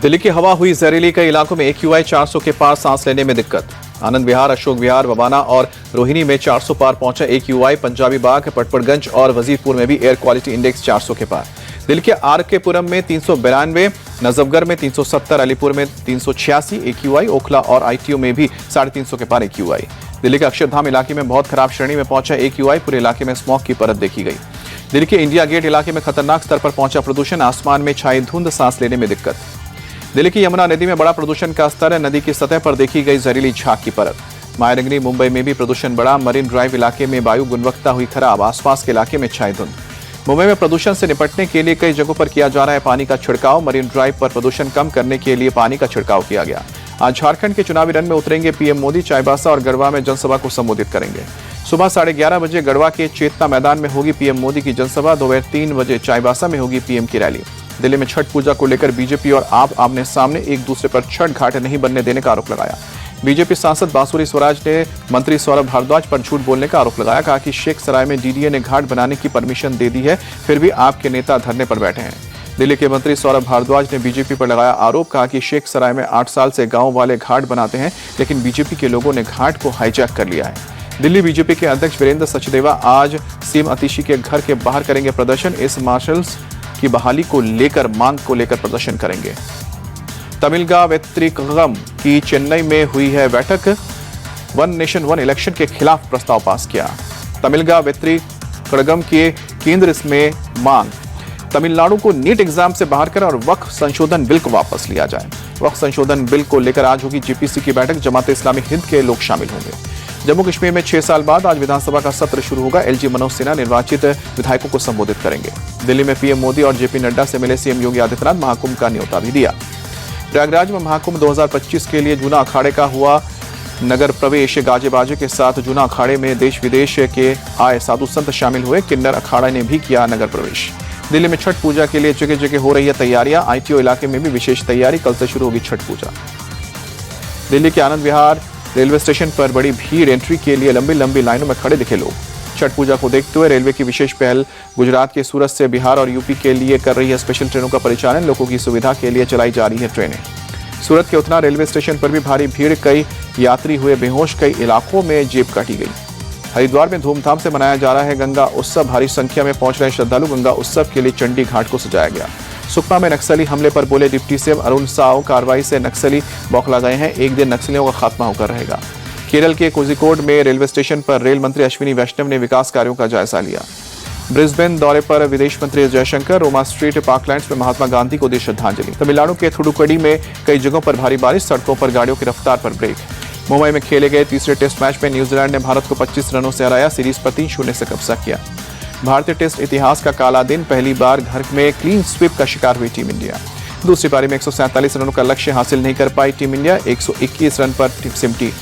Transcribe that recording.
दिल्ली की हवा हुई जहरीली, कई इलाकों में AQI 400 के पार सांस लेने में दिक्कत। आनंद विहार, अशोक विहार, बबाना और रोहिणी में 400 पार पहुंचा AQI। पंजाबी बाग, पटपड़गंज और वजीरपुर में भी एयर क्वालिटी इंडेक्स 400 के पार। दिल्ली के RK पुरम में 392, नजफगढ़ में 370, अलीपुर में 386 AQI। ओखला और ITO में भी 350 के पार AQI। दिल्ली के अक्षरधाम इलाके में बहुत खराब श्रेणी में पहुंचा AQI। पूरे इलाके में स्मॉग की परत देखी गई। दिल्ली के इंडिया गेट इलाके में खतरनाक स्तर पर पहुंचा प्रदूषण। आसमान में छाई धुंध, सांस लेने में दिक्कत। दिल्ली की यमुना नदी में बड़ा प्रदूषण का स्तर। नदी की सतह पर देखी गई जहरीली झाग की परत। मायरंगनी, मुंबई में भी प्रदूषण बढ़ा। मरीन ड्राइव इलाके में वायु गुणवत्ता हुई खराब। आसपास के इलाके में छाई धुंध। मुंबई में प्रदूषण से निपटने के लिए कई जगहों पर किया जा रहा है पानी का छिड़काव। मरीन ड्राइव पर प्रदूषण कम करने के लिए पानी का छिड़काव किया गया। आज झारखंड के चुनावी रण में उतरेंगे PM मोदी। चाईबासा और गढ़वा में जनसभा को संबोधित करेंगे। सुबह 11:30 बजे गढ़वा के चेतना मैदान में होगी PM मोदी की जनसभा। दोपहर 3 बजे चाईबासा में होगी PM की रैली। दिल्ली में छठ पूजा को लेकर बीजेपी और आप आमने सामने, एक दूसरे पर छठ घाट नहीं बनने देने का आरोप लगाया। बीजेपी सांसद बांसुरी स्वराज ने मंत्री सौरभ भारद्वाज पर झूठ बोलने का आरोप लगाया। कहा कि शेख सराय में DDA ने घाट बनाने की परमिशन दे दी है, फिर भी आपके नेता धरने पर बैठे हैं। दिल्ली के मंत्री सौरभ भारद्वाज ने बीजेपी पर लगाया आरोप। कहा कि शेख सराय में 8 साल से गांव वाले घाट बनाते हैं, लेकिन बीजेपी के लोगों ने घाट को हाईजैक कर लिया है। दिल्ली बीजेपी के अध्यक्ष वीरेंद्र सचदेवा आज CM आतिशी के घर के बाहर करेंगे प्रदर्शन। एस मार्शल्स की बहाली को लेकर, मांग को लेकर प्रदर्शन करेंगे। तमिलगा वेत्रिकगम की चेन्नई में हुई है बैठक। वन नेशन वन इलेक्शन के खिलाफ प्रस्ताव पास किया। तमिलगा वेत्रिकगम के केंद्र में मांग, तमिलनाडु को नीट एग्जाम से बाहर कर और वक्फ संशोधन बिल को वापस लिया जाए। वक्फ संशोधन बिल को लेकर आज होगी GPC की बैठक। जमात इस्लामी हिंद के लोग शामिल होंगे। जम्मू कश्मीर में 6 साल बाद आज विधानसभा का सत्र शुरू होगा। LG मनोज सिन्हा निर्वाचित विधायकों को संबोधित करेंगे। दिल्ली में PM मोदी और JP नड्डा से मिले CM योगी आदित्यनाथ। महाकुंभ का न्योता भी दिया। प्रयागराज में महाकुंभ 2025 के लिए जूना अखाड़े का हुआ नगर प्रवेश। गाजे बाजे के साथ जूना अखाड़े में देश विदेश के आए साधु संत शामिल हुए। किन्नर अखाड़ा ने भी किया नगर प्रवेश। दिल्ली में छठ पूजा के लिए जगह जगह हो रही है तैयारियां। ITO इलाके में भी विशेष तैयारी। कल से शुरू होगी छठ पूजा। दिल्ली के आनंद विहार रेलवे स्टेशन पर बड़ी भीड़। एंट्री के लिए लंबी लंबी लाइनों में खड़े दिखे लोग। छठ पूजा को देखते हुए रेलवे की विशेष पहल। गुजरात के सूरत से बिहार और UP के लिए कर रही है स्पेशल ट्रेनों का परिचालन। लोगों की सुविधा के लिए चलाई जा रही है ट्रेनें। सूरत के उतना रेलवे स्टेशन पर भी भारी भीड़। कई यात्री हुए बेहोश। कई इलाकों में जेब काटी गई। हरिद्वार में धूमधाम से मनाया जा रहा है गंगा उत्सव। भारी संख्या में पहुंच रहे श्रद्धालु। गंगा उत्सव के लिए चंडी घाट को सजाया गया। सुकमा में नक्सली हमले पर बोले डिप्टी सीएम अरुण साव, कार्रवाई से नक्सली बौखला गए हैं। एक दिन नक्सलियों का खात्मा होकर रहेगा। केरल के कोझिकोड में रेलवे स्टेशन पर रेल मंत्री अश्विनी वैष्णव ने विकास कार्यों का जायजा लिया। ब्रिस्बेन दौरे पर विदेश मंत्री जयशंकर। रोमा स्ट्रीट पार्कलैंड्स में महात्मा गांधी को दी श्रद्धांजलि। तमिलनाडु के थुडुकडी में कई जगहों पर भारी बारिश। सड़कों पर गाड़ियों की रफ्तार पर ब्रेक। मुंबई में खेले गए तीसरे टेस्ट मैच में न्यूजीलैंड ने भारत को 25 रनों से हराया। सीरीज पर 3-0 से कब्जा किया। भारतीय टेस्ट इतिहास का काला दिन। पहली बार घर में क्लीन स्वीप का शिकार हुई टीम इंडिया। दूसरी पारी में 147 रनों का लक्ष्य हासिल नहीं कर पाई टीम इंडिया। 121 रन पर सिमटी।